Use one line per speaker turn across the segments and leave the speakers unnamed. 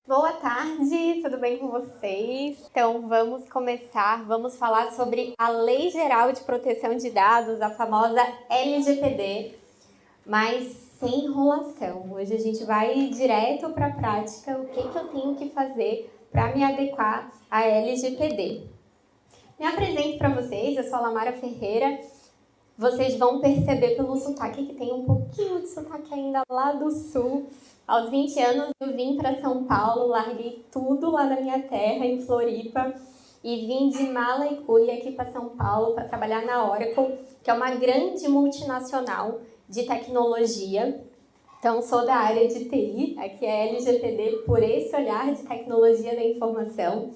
Boa tarde, tudo bem com vocês? Então vamos começar, vamos falar sobre a Lei Geral de Proteção de Dados, a famosa LGPD, mas sem enrolação. Hoje a gente vai direto para a prática, o que eu tenho que fazer para me adequar à LGPD. Me apresento para vocês, eu sou a Lamara Ferreira. Vocês vão perceber pelo sotaque que tem um pouquinho de sotaque ainda lá do sul. Aos 20 anos eu vim para São Paulo, larguei tudo lá na minha terra, em Floripa, e vim de mala e cuia aqui para São Paulo para trabalhar na Oracle, que é uma grande multinacional de tecnologia. Então, sou da área de TI, aqui é LGPD por esse olhar de tecnologia da informação.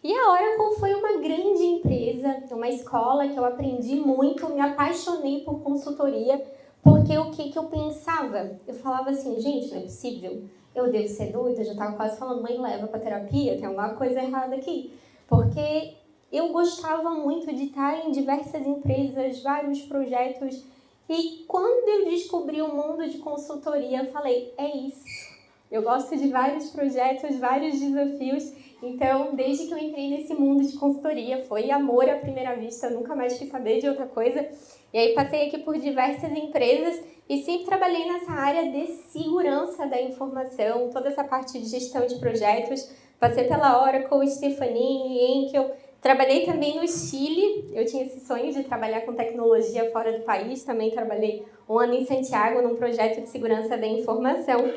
E a Oracle foi uma grande empresa, uma escola que eu aprendi muito, me apaixonei por consultoria, porque o que eu pensava? Eu falava assim, gente, não é possível, eu devo ser doida, eu já estava quase falando, mãe, leva para terapia, tem alguma coisa errada aqui. Porque eu gostava muito de estar em diversas empresas, vários projetos, e quando eu descobri o mundo de consultoria, eu falei, é isso. Eu gosto de vários projetos, vários desafios. Então, desde que eu entrei nesse mundo de consultoria, foi amor à primeira vista, nunca mais quis saber de outra coisa. E aí passei aqui por diversas empresas e sempre trabalhei nessa área de segurança da informação, toda essa parte de gestão de projetos. Passei pela Oracle, Stephanie, Enkel. Trabalhei também no Chile, eu tinha esse sonho de trabalhar com tecnologia fora do país. Também trabalhei um ano em Santiago num projeto de segurança da informação.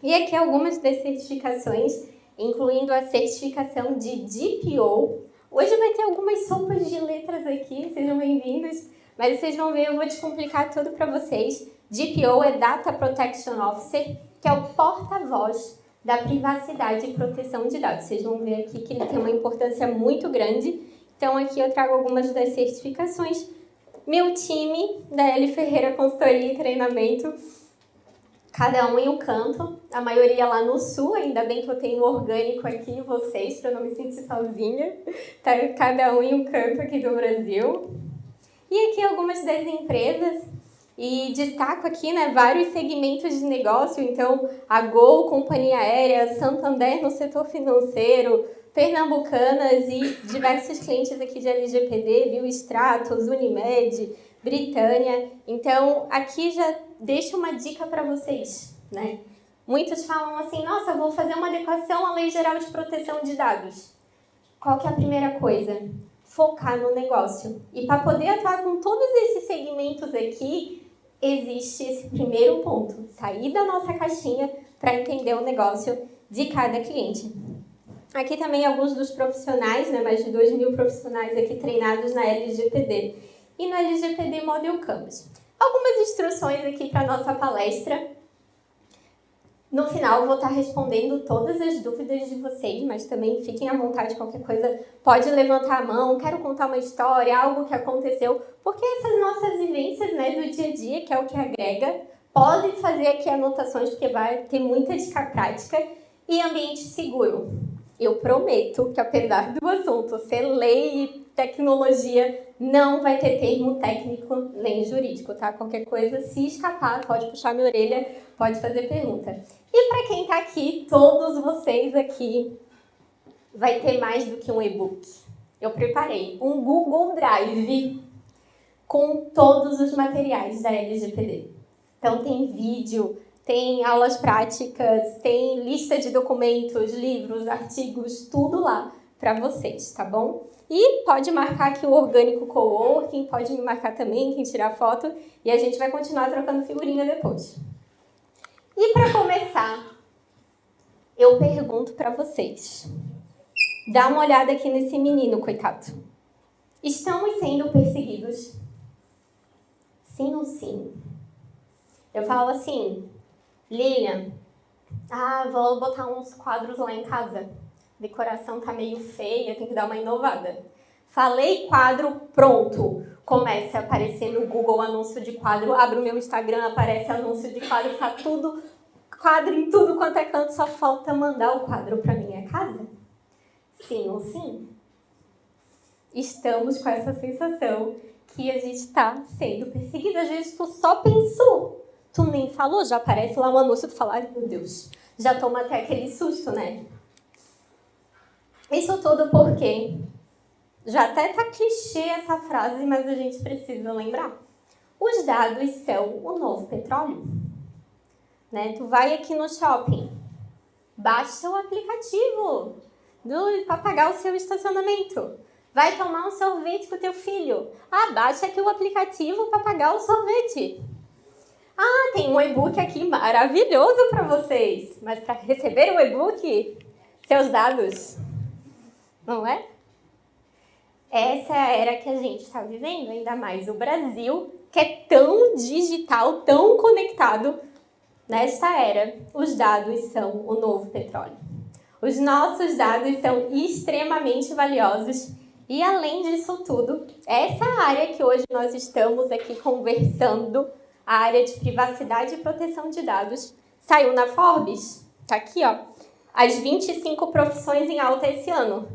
E aqui algumas das certificações, incluindo a certificação de DPO. Hoje vai ter algumas sopas de letras aqui, sejam bem-vindos, mas vocês vão ver, eu vou descomplicar tudo para vocês. DPO é Data Protection Officer, que é o porta-voz da privacidade e proteção de dados. Vocês vão ver aqui que ele tem uma importância muito grande. Então aqui eu trago algumas das certificações. Meu time da L Ferreira Consultoria e Treinamento, cada um em um canto, a maioria lá no sul, ainda bem que eu tenho orgânico aqui, vocês, para eu não me sentir sozinha, tá? Cada um em um canto aqui do Brasil. E aqui algumas das empresas, e destaco aqui, né, vários segmentos de negócio, então a Gol, companhia aérea, Santander no setor financeiro, Pernambucanas e diversos clientes aqui de LGPD, Biostratos, Unimed, Britânia. Então, aqui já deixo uma dica para vocês, né? Muitos falam assim, nossa, vou fazer uma adequação à Lei Geral de Proteção de Dados. Qual que é a primeira coisa? Focar no negócio. E para poder atuar com todos esses segmentos aqui, existe esse primeiro ponto. Sair da nossa caixinha para entender o negócio de cada cliente. Aqui também alguns dos profissionais, né, mais de 2.000 profissionais aqui treinados na LGPD e no LGPD Model Campus. Algumas instruções aqui para a nossa palestra. No final, vou estar respondendo todas as dúvidas de vocês, mas também fiquem à vontade, qualquer coisa, pode levantar a mão, quero contar uma história, algo que aconteceu, porque essas nossas vivências, né, do dia a dia, que é o que agrega, podem fazer aqui anotações, porque vai ter muita dica prática, e ambiente seguro. Eu prometo que, apesar do assunto ser lei e tecnologia, não vai ter termo técnico nem jurídico, tá? Qualquer coisa, se escapar, pode puxar minha orelha, pode fazer pergunta. E para quem tá aqui, todos vocês aqui, vai ter mais do que um e-book. Eu preparei um Google Drive com todos os materiais da LGPD. Então tem vídeo, tem aulas práticas, tem lista de documentos, livros, artigos, tudo lá para vocês, tá bom? E pode marcar aqui o Orgânico Coworking, pode me marcar também, quem tirar foto, e a gente vai continuar trocando figurinha depois. E para começar, eu pergunto para vocês. Dá uma olhada aqui nesse menino, coitado. Estamos sendo perseguidos? Sim ou sim? Eu falo assim, Lilian, vou botar uns quadros lá em casa. A decoração tá meio feia, tem que dar uma inovada. Falei quadro, pronto. Começa a aparecer no Google anúncio de quadro, abro o meu Instagram, aparece anúncio de quadro, tá tudo, quadro em tudo quanto é canto, só falta mandar o quadro para minha casa. Sim ou sim? Estamos com essa sensação que a gente está sendo perseguido. Às vezes tu só pensou, tu nem falou, já aparece lá um anúncio, tu fala, ai meu Deus, já toma até aquele susto, né? Isso tudo porque já até tá clichê essa frase, mas a gente precisa lembrar. Os dados são o novo petróleo. Né? Tu vai aqui no shopping, baixa o aplicativo para pagar o seu estacionamento. Vai tomar um sorvete com o teu filho. Baixa aqui o aplicativo para pagar o sorvete. Tem um e-book aqui maravilhoso para vocês. Mas para receber o e-book, seus dados, não é? Essa é a era que a gente está vivendo, ainda mais o Brasil, que é tão digital, tão conectado. Nesta era, os dados são o novo petróleo. Os nossos dados são extremamente valiosos e, além disso tudo, essa área que hoje nós estamos aqui conversando, a área de privacidade e proteção de dados, saiu na Forbes. Tá aqui, ó. As 25 profissões em alta esse ano.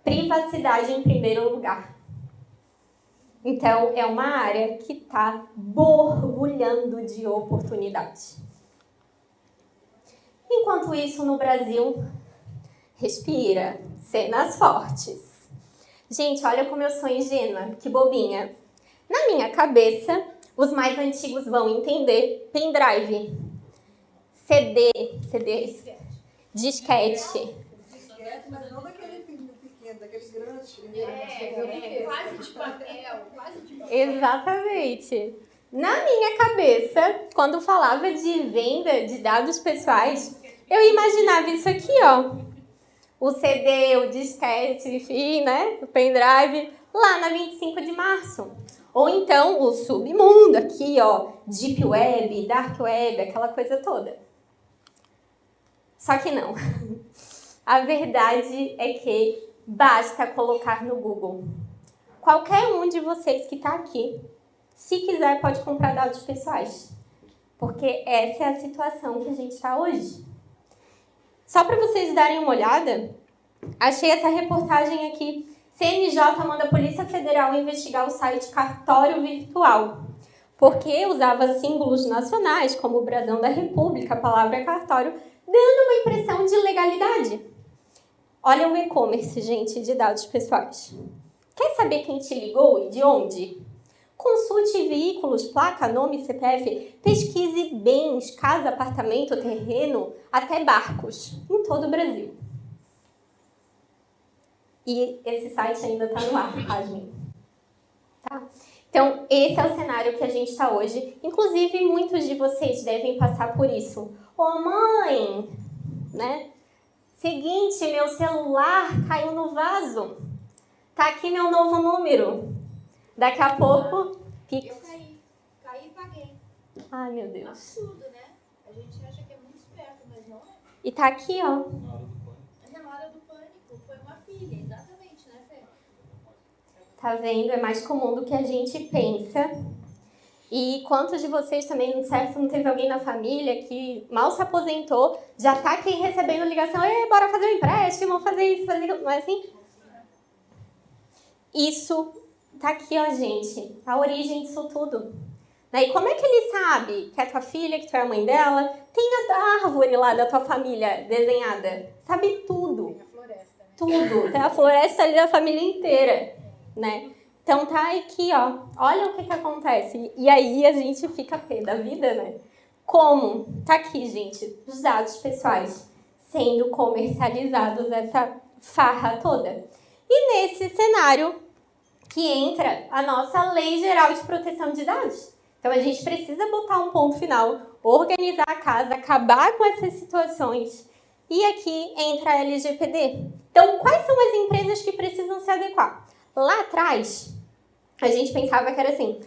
Privacidade em primeiro lugar. Então, é uma área que está borbulhando de oportunidade. Enquanto isso, no Brasil, respira, cenas fortes. Gente, olha como eu sou ingênua, que bobinha. Na minha cabeça, os mais antigos vão entender pendrive, CD, disquete.
Mas não daquele pequeno, daqueles grandes.
Quase de papel,
Exatamente. Na minha cabeça, quando falava de venda de dados pessoais, eu imaginava isso aqui, ó. O CD, o disquete, enfim, né? O pendrive, lá na 25 de março. Ou então o submundo aqui, ó. Deep Web, Dark Web, aquela coisa toda. Só que não. A verdade é que basta colocar no Google. Qualquer um de vocês que está aqui, se quiser, pode comprar dados pessoais. Porque essa é a situação que a gente está hoje. Só para vocês darem uma olhada, achei essa reportagem aqui. CNJ manda a Polícia Federal investigar o site Cartório Virtual, porque usava símbolos nacionais, como o brasão da República, a palavra cartório, dando uma impressão de legalidade. Olha o e-commerce, gente, de dados pessoais. Quer saber quem te ligou e de onde? Consulte veículos, placa, nome, CPF, pesquise bens, casa, apartamento, terreno, até barcos, em todo o Brasil. E esse site ainda está no ar, pasmem. Tá? Então, esse é o cenário que a gente está hoje. Inclusive, muitos de vocês devem passar por isso. Ô, mãe, né? Seguinte, meu celular caiu no vaso. Tá aqui meu novo número. Daqui a pouco, Pix.
Eu caí e paguei.
Ai, meu Deus.
Absurdo, né? A gente acha que é muito esperto, mas não é.
E tá aqui, ó.
Na hora do pânico, foi uma filha, exatamente, né, Fê?
Tá vendo? É mais comum do que a gente pensa. E quantos de vocês também, certo, não teve alguém na família que mal se aposentou, já tá aqui recebendo ligação, bora fazer um empréstimo, fazer isso, fazer aquilo. Não é assim? Isso tá aqui, ó, gente. A origem disso tudo. E como é que ele sabe que é tua filha, que tu é a mãe dela? Tem a árvore lá da tua família desenhada. Sabe tudo.
Tem a floresta, né?
Tudo. Tem a floresta ali da família inteira, né? Então tá aqui, ó. Olha o que acontece. E aí a gente fica pé da vida, né? Como? Tá aqui, gente, os dados pessoais sendo comercializados, essa farra toda. E nesse cenário que entra a nossa Lei Geral de Proteção de Dados. Então a gente precisa botar um ponto final, organizar a casa, acabar com essas situações. E aqui entra a LGPD. Então, quais são as empresas que precisam se adequar? Lá atrás, a gente pensava que era assim,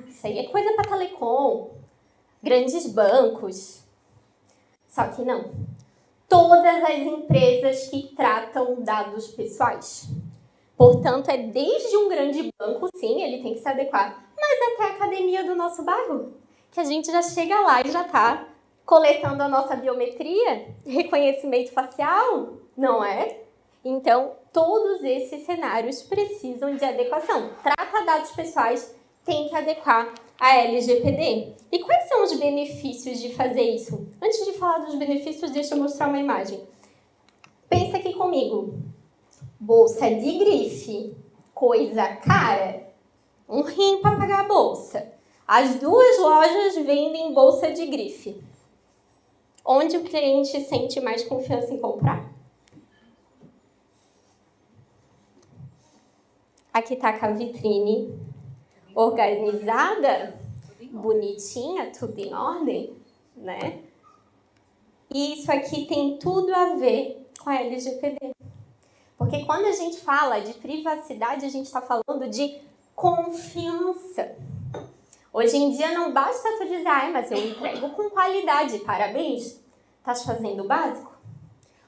isso aí é coisa para telecom, grandes bancos. Só que não. Todas as empresas que tratam dados pessoais. Portanto, é desde um grande banco, sim, ele tem que se adequar, mas até a academia do nosso bairro, que a gente já chega lá e já está coletando a nossa biometria, reconhecimento facial, não é? Então, todos esses cenários precisam de adequação. Trata dados pessoais, tem que adequar a LGPD. E quais são os benefícios de fazer isso? Antes de falar dos benefícios, deixa eu mostrar uma imagem. Pensa aqui comigo. Bolsa de grife, coisa cara, um rim para pagar a bolsa. As duas lojas vendem bolsa de grife. Onde o cliente sente mais confiança em comprar? Aqui está com a vitrine organizada, bonitinha, tudo em ordem, né? E isso aqui tem tudo a ver com a LGPD. Porque quando a gente fala de privacidade, a gente está falando de confiança. Hoje em dia não basta tu dizer, mas eu entrego com qualidade, parabéns. Estás fazendo o básico?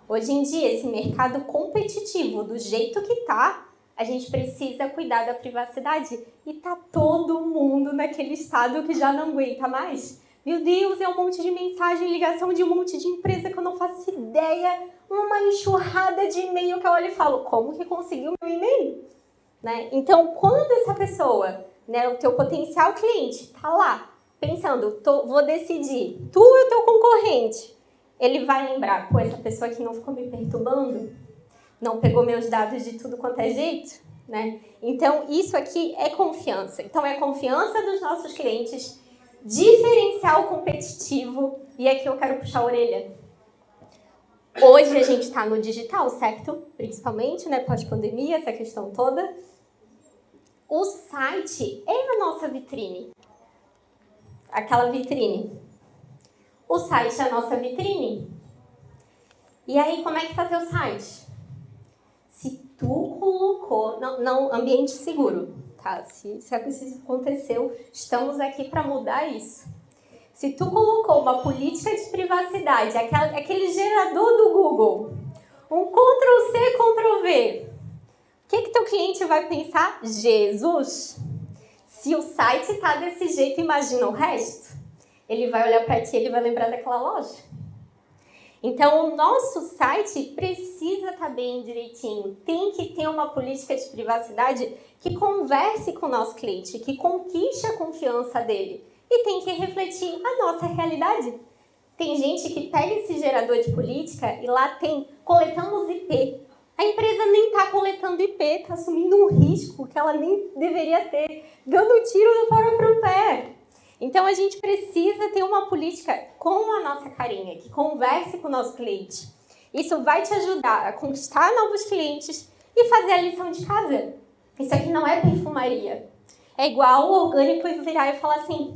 Hoje em dia, esse mercado competitivo, do jeito que tá, a gente precisa cuidar da privacidade. E tá todo mundo naquele estado que já não aguenta mais. Meu Deus, é um monte de mensagem, ligação de um monte de empresa que eu não faço ideia. Uma enxurrada de e-mail que eu olho e falo, como que conseguiu meu e-mail? Né? Então, quando essa pessoa, né, o teu potencial cliente, tá lá, pensando, vou decidir, tu é o teu concorrente, ele vai lembrar, pô, essa pessoa aqui não ficou me perturbando, não pegou meus dados de tudo quanto é jeito, né? Então, isso aqui é confiança. Então, é confiança dos nossos clientes, diferencial competitivo, e aqui eu quero puxar a orelha. Hoje a gente está no digital, certo? Principalmente, né, pós-pandemia, essa questão toda. O site é a nossa vitrine. Aquela vitrine. O site é a nossa vitrine. E aí, como é que tá teu site? Se tu colocou... Não, ambiente seguro, tá? Se isso aconteceu, estamos aqui para mudar isso. Se tu colocou uma política de privacidade, aquele gerador do Google, um Ctrl+C, Ctrl+V, o que teu cliente vai pensar? Jesus! Se o site está desse jeito, imagina o resto. Ele vai olhar para ti, ele vai lembrar daquela loja. Então, o nosso site precisa estar bem direitinho. Tem que ter uma política de privacidade que converse com o nosso cliente, que conquiste a confiança dele. E tem que refletir a nossa realidade. Tem gente que pega esse gerador de política e lá tem coletamos IP. A empresa nem está coletando IP, está assumindo um risco que ela nem deveria ter, dando um tiro no próprio pé. Então, a gente precisa ter uma política com a nossa carinha, que converse com o nosso cliente. Isso vai te ajudar a conquistar novos clientes e fazer a lição de casa. Isso aqui não é perfumaria. É igual o orgânico e virar e falar assim,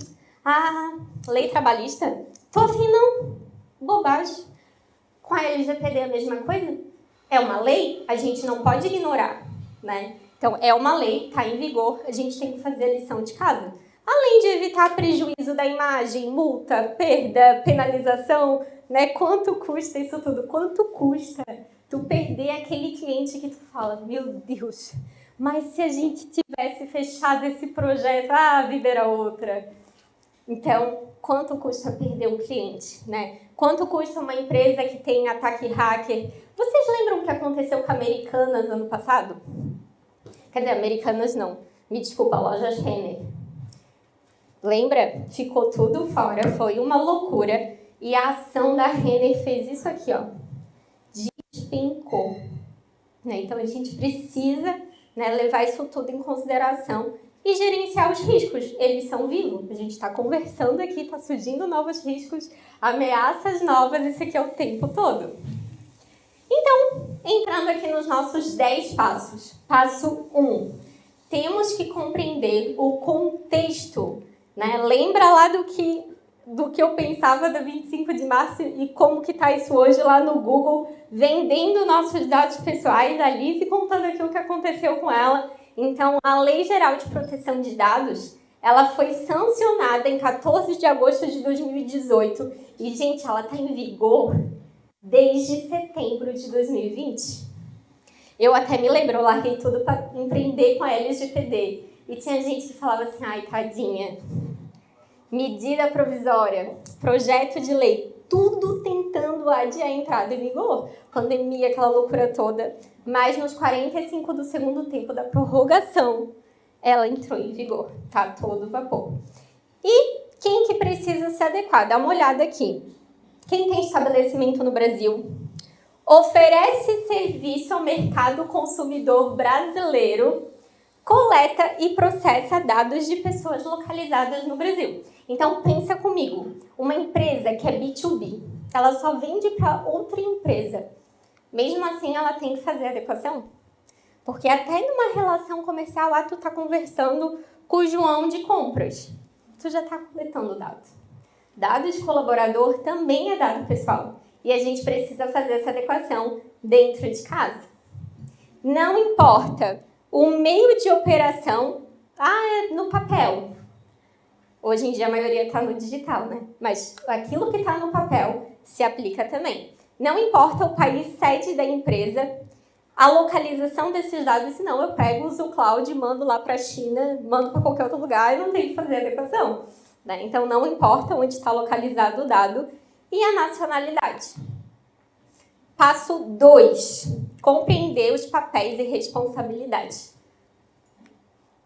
lei trabalhista? Tô afim não. Bobagem. Com a LGPD é a mesma coisa? É uma lei, a gente não pode ignorar, né? Então, é uma lei, está em vigor, a gente tem que fazer a lição de casa. Além de evitar prejuízo da imagem, multa, perda, penalização, né? Quanto custa isso tudo? Quanto custa tu perder aquele cliente que tu fala, meu Deus, mas se a gente tivesse fechado esse projeto, a vida era outra. Então, quanto custa perder um cliente, né? Quanto custa uma empresa que tem ataque hacker? Vocês lembram o que aconteceu com a Americanas ano passado? Quer dizer, Americanas não. Me desculpa, Lojas Renner. Lembra? Ficou tudo fora, foi uma loucura. E a ação da Renner fez isso aqui, ó. Despencou. Né? Então, a gente precisa, né, levar isso tudo em consideração e gerenciar os riscos. Eles são vivos. A gente está conversando aqui, está surgindo novos riscos, ameaças novas, isso aqui é o tempo todo. Então, entrando aqui nos nossos 10 passos. Passo 1. Temos que compreender o contexto. Né? Lembra lá do que eu pensava do 25 de março e como que está isso hoje lá no Google, vendendo nossos dados pessoais, a Liz contando aqui o que aconteceu com ela. Então, a Lei Geral de Proteção de Dados, ela foi sancionada em 14 de agosto de 2018 e, gente, ela está em vigor desde setembro de 2020. Eu até me lembro, eu larguei tudo para empreender com a LGPD. E tinha gente que falava assim, ai, tadinha, medida provisória, projeto de lei, tudo tentando adiar a entrada em vigor. Pandemia, aquela loucura toda. Mas nos 45 do segundo tempo da prorrogação, ela entrou em vigor, tá? Todo vapor. E quem que precisa se adequar? Dá uma olhada aqui. Quem tem estabelecimento no Brasil? oferece serviço ao mercado consumidor brasileiro, coleta e processa dados de pessoas localizadas no Brasil. Então, pensa comigo, uma empresa que é B2B, ela só vende para outra empresa. Mesmo assim, ela tem que fazer adequação? Porque até numa relação comercial, tu está conversando com o João de compras. Tu já está coletando dados. Dado de colaborador também é dado pessoal. E a gente precisa fazer essa adequação dentro de casa. Não importa o meio de operação, é no papel. Hoje em dia a maioria está no digital, né? Mas aquilo que está no papel se aplica também. Não importa o país sede da empresa, a localização desses dados, senão eu pego, uso o cloud, mando lá para a China, mando para qualquer outro lugar e não tenho que fazer adequação. Né? Então, não importa onde está localizado o dado e a nacionalidade. Passo 2. Compreender os papéis e responsabilidades.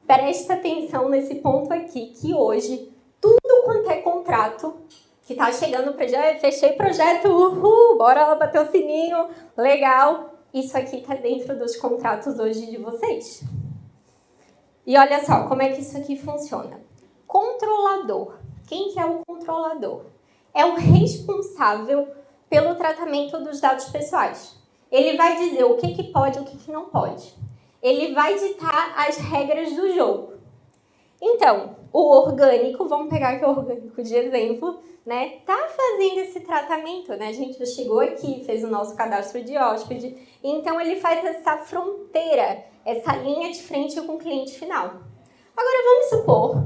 Presta atenção nesse ponto aqui, que hoje, tudo quanto é contrato, que está chegando para já fechei projeto, bora lá bater o sininho, legal. Isso aqui está dentro dos contratos hoje de vocês. E olha só, como é que isso aqui funciona. Controlador. Quem que é o controlador? É o responsável pelo tratamento dos dados pessoais. Ele vai dizer o que pode e o que não pode. Ele vai ditar as regras do jogo. Então, o orgânico, vamos pegar aqui o orgânico de exemplo, né? Tá fazendo esse tratamento, né? A gente já chegou aqui, fez o nosso cadastro de hóspede. Então, ele faz essa fronteira, essa linha de frente com o cliente final. Agora, vamos supor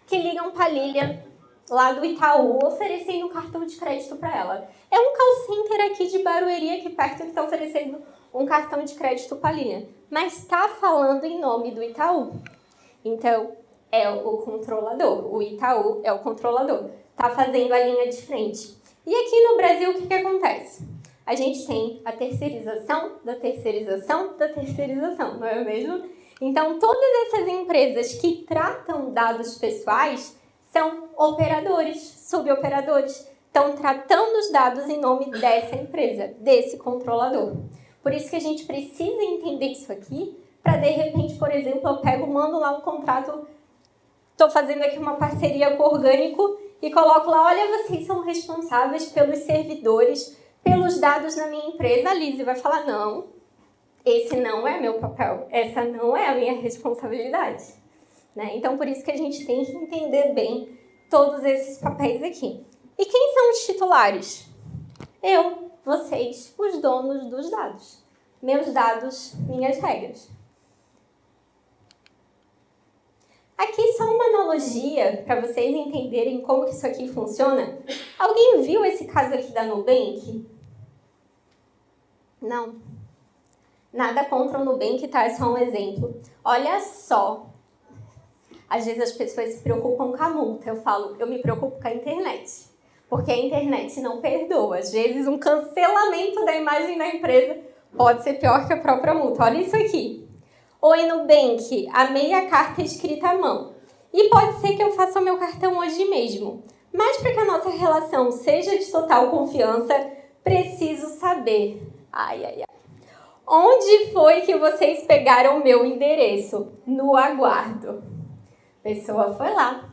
que ligam para a Lilian, lá do Itaú, oferecendo um cartão de crédito para ela. É um call center aqui de Barueri, aqui perto, que está oferecendo um cartão de crédito para a Lilian. Mas está falando em nome do Itaú. Então, é o controlador. O Itaú é o controlador. Está fazendo a linha de frente. E aqui no Brasil, o que acontece? A gente tem a terceirização da terceirização da terceirização, não é mesmo? Então, todas essas empresas que tratam dados pessoais são operadores, suboperadores. Estão tratando os dados em nome dessa empresa, desse controlador. Por isso que a gente precisa entender isso aqui, para de repente, por exemplo, eu pego, mando lá um contrato, estou fazendo aqui uma parceria com o Orgânico e coloco lá, olha, vocês são responsáveis pelos servidores, pelos dados na minha empresa. A Lizzy vai falar, não, esse não é meu papel, essa não é a minha responsabilidade. Né? Então, por isso que a gente tem que entender bem todos esses papéis aqui. E quem são os titulares? Eu, vocês, os donos dos dados. Meus dados, minhas regras. Aqui só uma analogia para vocês entenderem como que isso aqui funciona. Alguém viu esse caso aqui da Nubank? Não. Nada contra o Nubank, tá? É só um exemplo. Olha só. Às vezes as pessoas se preocupam com a multa. Eu falo, eu me preocupo com a internet. Porque a internet não perdoa. Às vezes um cancelamento da imagem da empresa pode ser pior que a própria multa. Olha isso aqui. Oi, Nubank, amei a carta escrita à mão. E pode ser que eu faça o meu cartão hoje mesmo. Mas para que a nossa relação seja de total confiança, preciso saber. Onde foi que vocês pegaram o meu endereço? No aguardo. A pessoa foi lá,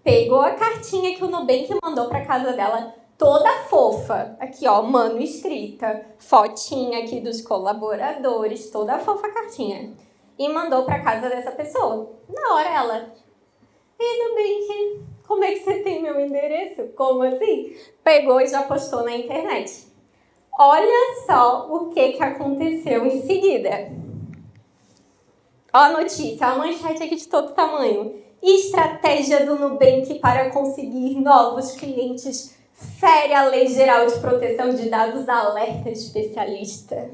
pegou a cartinha que o Nubank mandou para casa dela, toda fofa. Aqui, ó, manuscrita, fotinha aqui dos colaboradores, toda fofa a cartinha. E mandou para casa dessa pessoa. Na hora ela, e Nubank, como é que você tem meu endereço? Como assim? Pegou e já postou na internet. Olha só o que aconteceu em seguida. Ó a notícia, a manchete aqui de todo tamanho. Estratégia do Nubank para conseguir novos clientes. Fere a Lei Geral de Proteção de Dados, alerta especialista.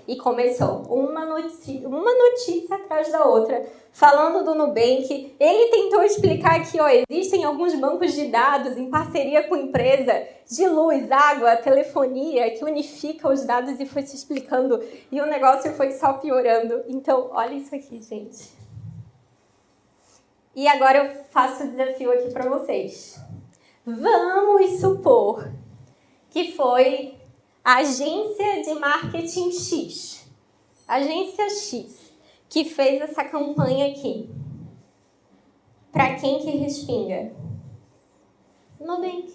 E começou uma notícia atrás da outra, falando do Nubank. Ele tentou explicar que existem alguns bancos de dados em parceria com empresa de luz, água, telefonia, que unifica os dados e foi se explicando. E o negócio foi só piorando. Então, olha isso aqui, gente. E agora eu faço o desafio aqui para vocês. Vamos supor que foi A agência de marketing X, agência X, que fez essa campanha aqui, para quem que respinga? Nubank.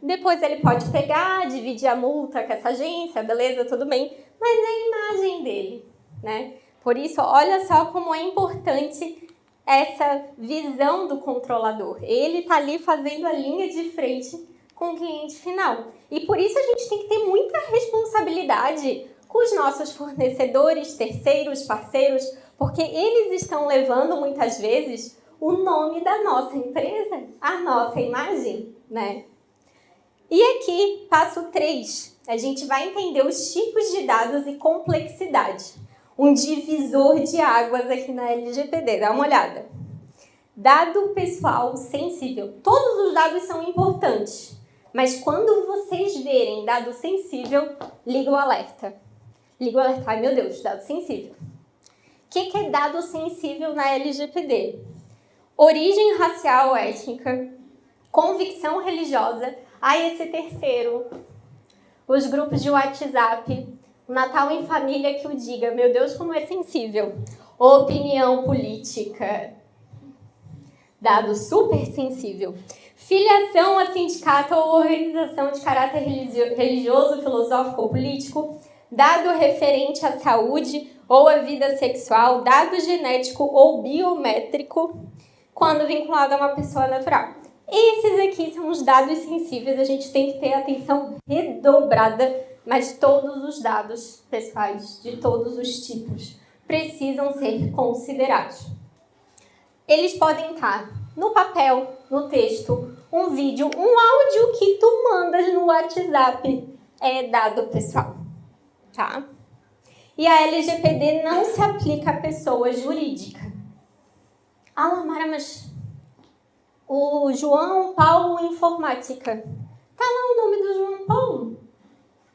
Depois ele pode pegar, dividir a multa com essa agência, beleza, tudo bem, mas é a imagem dele, né? Por isso, olha só como é importante essa visão do controlador. Ele está ali fazendo a linha de frente com o cliente final. E por isso a gente tem que ter muita responsabilidade com os nossos fornecedores, terceiros, parceiros, porque eles estão levando muitas vezes o nome da nossa empresa, a nossa imagem, né? E aqui, passo 3, a gente vai entender os tipos de dados e complexidade. Um divisor de águas aqui na LGPD, dá uma olhada. Dado pessoal sensível. Todos os dados são importantes, mas quando vocês verem dado sensível, liga o alerta. Liga o alerta. Ai, meu Deus, dado sensível. O que é dado sensível na LGPD? Origem racial ou étnica, convicção religiosa, esse terceiro, os grupos de WhatsApp, o Natal em família que o diga, meu Deus, como é sensível. Opinião política, dado super sensível. Filiação a sindicato ou organização de caráter religioso, filosófico ou político, dado referente à saúde ou à vida sexual, dado genético ou biométrico, quando vinculado a uma pessoa natural. Esses aqui são os dados sensíveis, a gente tem que ter atenção redobrada, mas todos os dados pessoais de todos os tipos precisam ser considerados. Eles podem estar no papel, no texto, um vídeo, um áudio que tu mandas no WhatsApp é dado pessoal, tá? E a LGPD não se aplica a pessoa jurídica. Lamara, mas o João Paulo Informática, tá lá o nome do João Paulo?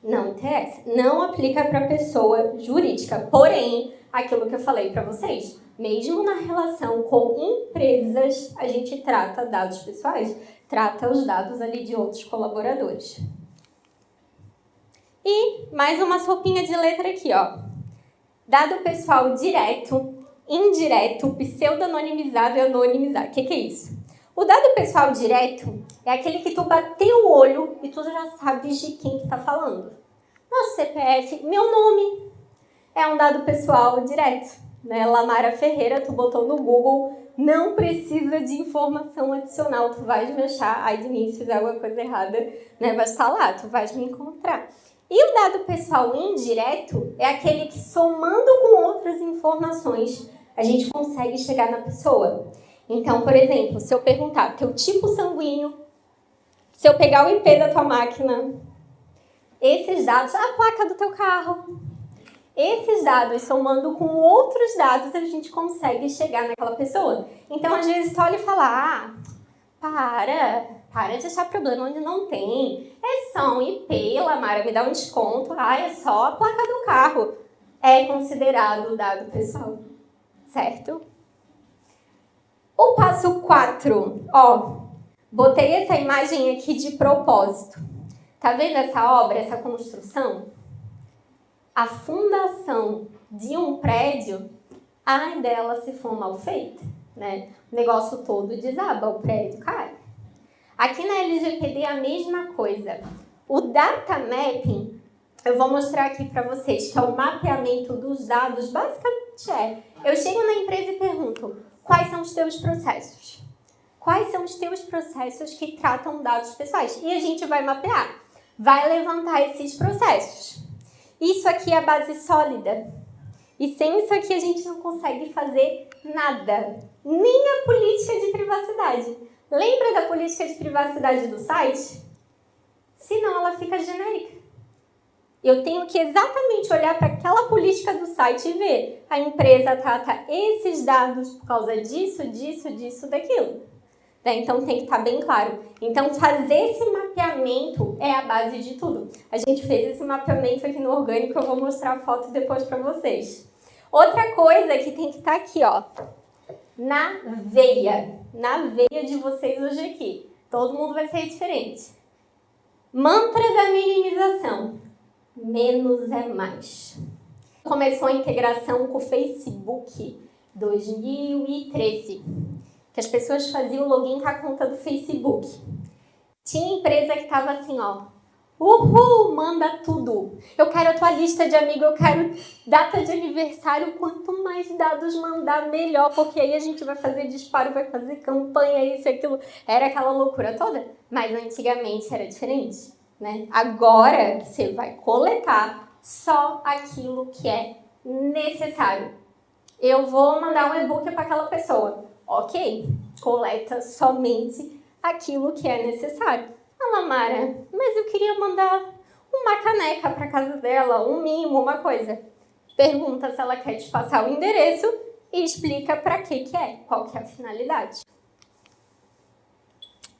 Não interessa, não aplica para pessoa jurídica. Porém, aquilo que eu falei para vocês, mesmo na relação com empresas, a gente trata dados pessoais, trata os dados ali de outros colaboradores. E mais uma sopinha de letra aqui, ó. Dado pessoal direto, indireto, pseudo-anonimizado e anonimizado. O que é isso? O dado pessoal direto é aquele que tu bateu o olho e tu já sabes de quem que tá falando. Nosso CPF, meu nome, é um dado pessoal direto, né? Lamara Ferreira, tu botou no Google, não precisa de informação adicional, tu vais me achar, ai de mim se fizer alguma coisa errada, né? Vai estar lá, tu vais me encontrar. E o dado pessoal indireto é aquele que, somando com outras informações, a gente consegue chegar na pessoa. Então, por exemplo, se eu perguntar teu tipo sanguíneo, se eu pegar o IP da tua máquina, esses dados, a placa do teu carro, esses dados somando com outros dados, a gente consegue chegar naquela pessoa. Então, às vezes, tu olha e fala, para de achar problema onde não tem. É só um IP, Lamara, me dá um desconto. É só a placa do carro. É considerado dado pessoal, certo? O passo 4, botei essa imagem aqui de propósito. Tá vendo essa obra, essa construção? A fundação de um prédio, ai dela se for mal feita, né? O negócio todo desaba, o prédio cai. Aqui na LGPD é a mesma coisa. O data mapping, eu vou mostrar aqui para vocês, que é o mapeamento dos dados, basicamente eu chego na empresa e pergunto, quais são os teus processos? Quais são os teus processos que tratam dados pessoais? E a gente vai mapear, vai levantar esses processos. Isso aqui é a base sólida. E sem isso aqui a gente não consegue fazer nada. Nem a política de privacidade. Lembra da política de privacidade do site? Senão ela fica genérica. Eu tenho que exatamente olhar para aquela política do site e ver. A empresa trata esses dados por causa disso, disso, disso, daquilo. Então tem que estar bem claro. Então fazer esse mapeamento é a base de tudo. A gente fez esse mapeamento aqui no orgânico, eu vou mostrar a foto depois para vocês. Outra coisa que tem que estar aqui, na veia de vocês hoje aqui. Todo mundo vai ser diferente. Mantra da minimização. Menos é mais. Começou a integração com o Facebook 2013, que as pessoas faziam o login com a conta do Facebook. Tinha empresa que tava assim, ó, uhul, manda tudo. Eu quero a tua lista de amigos, eu quero data de aniversário, quanto mais dados mandar, melhor, porque aí a gente vai fazer disparo, vai fazer campanha, isso e aquilo. Era aquela loucura toda, mas antigamente era diferente, né? Agora você vai coletar só aquilo que é necessário. Eu vou mandar um e-book para aquela pessoa. Ok, coleta somente aquilo que é necessário. Ah, Lamara, mas eu queria mandar uma caneca para casa dela, um mimo, uma coisa. Pergunta se ela quer te passar o endereço e explica para que é, qual que é a finalidade.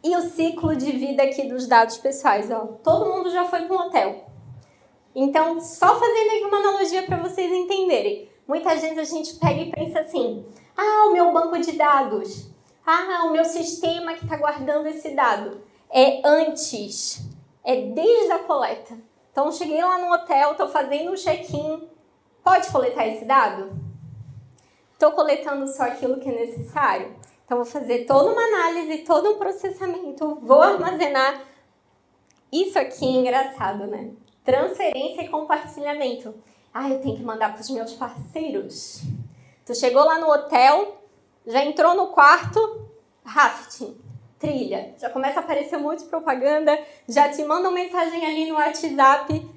E o ciclo de vida aqui dos dados pessoais, ó. Todo mundo já foi para um hotel. Então, só fazendo aqui uma analogia para vocês entenderem. Muitas vezes a gente pega e pensa assim, o meu banco de dados, o meu sistema que está guardando esse dado. É antes, é desde a coleta. Então, cheguei lá no hotel, estou fazendo um check-in, pode coletar esse dado? Estou coletando só aquilo que é necessário? Então, vou fazer toda uma análise, todo um processamento, vou armazenar. Isso aqui é engraçado, né? Transferência e compartilhamento. Eu tenho que mandar para os meus parceiros. Tu chegou lá no hotel, já entrou no quarto, rafting, trilha. Já começa a aparecer um monte de propaganda, já te mandam mensagem ali no WhatsApp.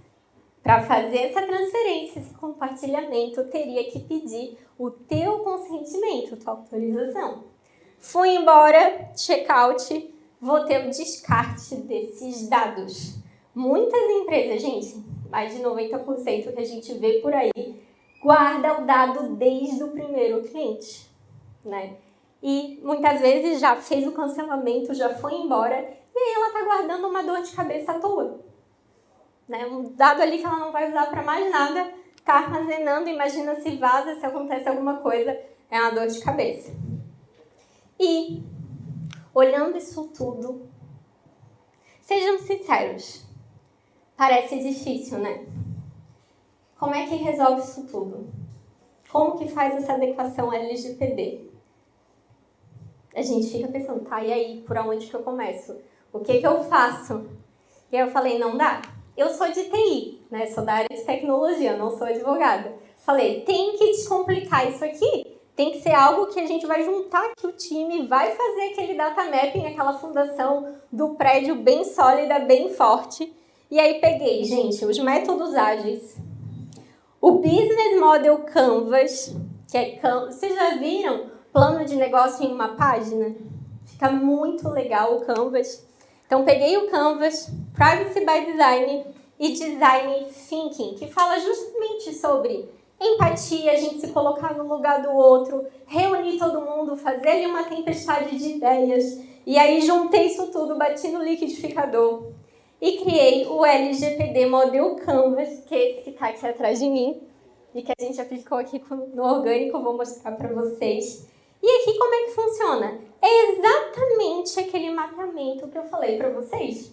Para fazer essa transferência, esse compartilhamento, eu teria que pedir o teu consentimento, tua autorização. Fui embora, check-out, vou ter o descarte desses dados. Muitas empresas, gente, mais de 90% que a gente vê por aí, guarda o dado desde o primeiro cliente, né? E muitas vezes já fez o cancelamento, já foi embora, e aí ela está guardando uma dor de cabeça à toa. Né? Um dado ali que ela não vai usar para mais nada, está armazenando, imagina se vaza, se acontece alguma coisa, é uma dor de cabeça. E, olhando isso tudo, sejam sinceros, parece difícil, né? Como é que resolve isso tudo? Como que faz essa adequação LGPD? A gente fica pensando, e aí, por onde que eu começo? O que eu faço? E aí eu falei, não dá. Eu sou de TI, né? Sou da área de tecnologia, não sou advogada. Falei, tem que descomplicar isso aqui. Tem que ser algo que a gente vai juntar que o time vai fazer aquele data mapping, aquela fundação do prédio bem sólida, bem forte. E aí peguei, gente, os métodos ágeis. O Business Model Canvas, que é Canvas. Vocês já viram plano de negócio em uma página? Fica muito legal o Canvas. Então, peguei o Canvas, Privacy by Design e Design Thinking, que fala justamente sobre empatia, a gente se colocar no lugar do outro, reunir todo mundo, fazer ali uma tempestade de ideias. E aí, juntei isso tudo, bati no liquidificador e criei o LGPD Model Canvas, que é esse que está aqui atrás de mim e que a gente aplicou aqui no orgânico, vou mostrar para vocês. E aqui como é que funciona? É exatamente aquele mapeamento que eu falei para vocês.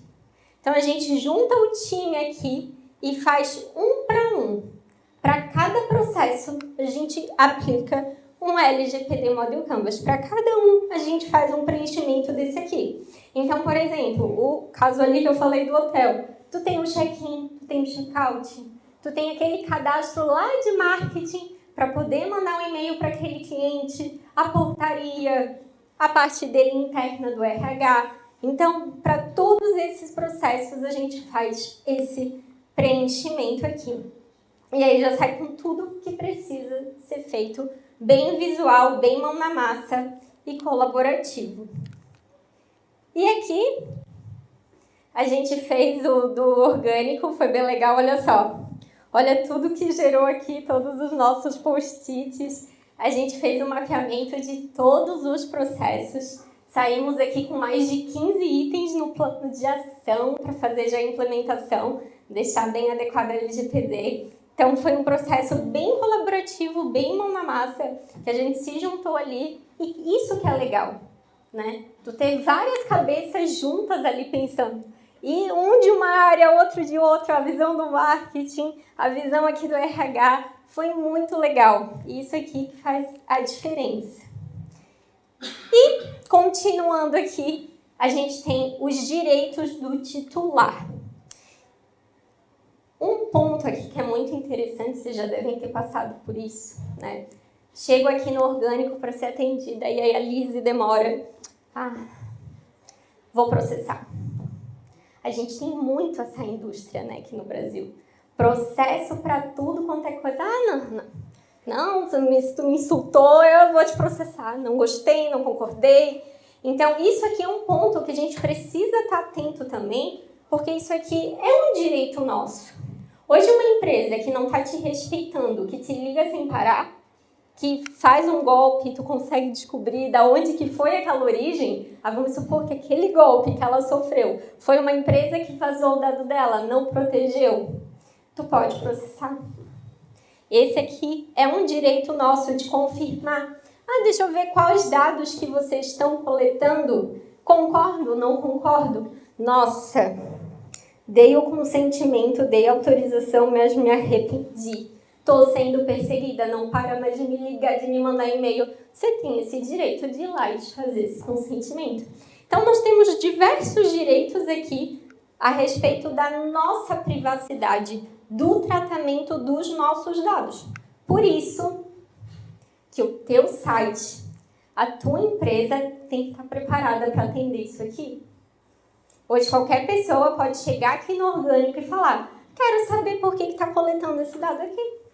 Então, a gente junta o time aqui e faz um para um. Para cada processo, a gente aplica um LGPD Model Canvas. Para cada um, a gente faz um preenchimento desse aqui. Então, por exemplo, o caso ali que eu falei do hotel. Tu tem o check-in, tu tem o check-out, tu tem aquele cadastro lá de marketing para poder mandar um e-mail para aquele cliente, a portaria, a parte dele interna do RH. Então, para todos esses processos, a gente faz esse preenchimento aqui. E aí já sai com tudo que precisa ser feito, bem visual, bem mão na massa e colaborativo. E aqui, a gente fez o do orgânico, foi bem legal, olha só. Olha tudo que gerou aqui, todos os nossos post-its. A gente fez um mapeamento de todos os processos. Saímos aqui com mais de 15 itens no plano de ação para fazer já a implementação, deixar bem adequado ao LGPD. Então, foi um processo bem colaborativo, bem mão na massa, que a gente se juntou ali. E isso que é legal, né? Tu ter várias cabeças juntas ali pensando. E um de uma área, outro de outra, a visão do marketing, a visão aqui do RH, foi muito legal. E isso aqui que faz a diferença. E, continuando aqui, a gente tem os direitos do titular. Um ponto aqui que é muito interessante, vocês já devem ter passado por isso, né? Chego aqui no orgânico para ser atendida e aí a Lise demora. Vou processar. A gente tem muito essa indústria, né, aqui no Brasil. Processo para tudo quanto é coisa. Não, se tu me insultou, eu vou te processar. Não gostei, não concordei. Então, isso aqui é um ponto que a gente precisa estar atento também, porque isso aqui é um direito nosso. Hoje, uma empresa que não está te respeitando, que te liga sem parar, que faz um golpe, tu consegue descobrir de onde que foi aquela origem, vamos supor que aquele golpe que ela sofreu foi uma empresa que vazou o dado dela, não protegeu, tu pode processar. Esse aqui é um direito nosso de confirmar. Deixa eu ver quais dados que vocês estão coletando. Concordo, não concordo? Nossa, dei o consentimento, dei autorização, mas me arrependi. Estou sendo perseguida, não para mais de me ligar, de me mandar e-mail. Você tem esse direito de ir lá e de fazer esse consentimento. Então, nós temos diversos direitos aqui a respeito da nossa privacidade, do tratamento dos nossos dados. Por isso que o teu site, a tua empresa tem que estar preparada para atender isso aqui. Hoje, qualquer pessoa pode chegar aqui no orgânico e falar: quero saber por que está coletando esse dado aqui.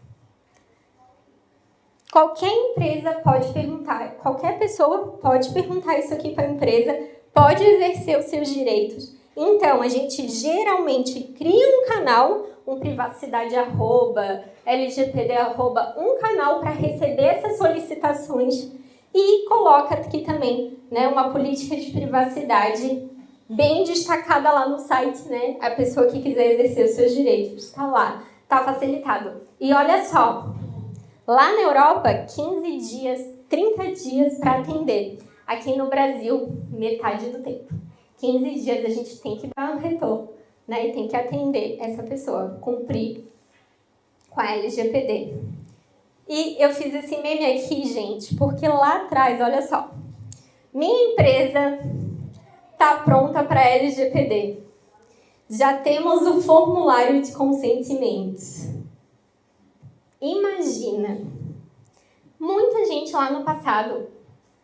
Qualquer empresa pode perguntar, qualquer pessoa pode perguntar isso aqui para a empresa, pode exercer os seus direitos. Então, a gente geralmente cria um canal, um privacidade LGPD um canal para receber essas solicitações e coloca aqui também, né, uma política de privacidade bem destacada lá no site, né? A pessoa que quiser exercer os seus direitos está lá, está facilitado. E olha só, lá na Europa, 15 dias, 30 dias para atender. Aqui no Brasil, metade do tempo. 15 dias a gente tem que dar um retorno, né? E tem que atender essa pessoa, cumprir com a LGPD. E eu fiz esse meme aqui, gente, porque lá atrás, olha só, minha empresa está pronta para a LGPD. Já temos o formulário de consentimentos. Imagina, muita gente lá no passado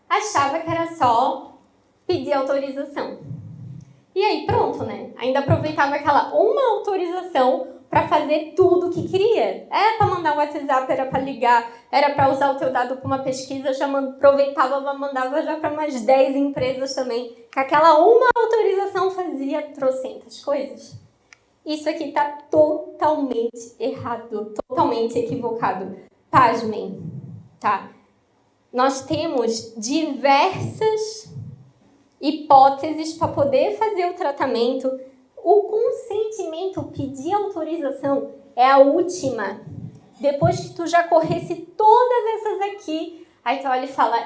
achava que era só pedir autorização. E aí pronto, né? Ainda aproveitava aquela uma autorização para fazer tudo o que queria. Era para mandar um WhatsApp, era para ligar, era para usar o teu dado para uma pesquisa, já aproveitava, mandava já para mais 10 empresas também. Que aquela uma autorização fazia trocentas coisas. Isso aqui está totalmente errado, totalmente equivocado. Pasmem, tá? Nós temos diversas hipóteses para poder fazer o tratamento. O consentimento, pedir autorização, é a última. Depois que tu já corresse todas essas aqui, aí tu olha e fala,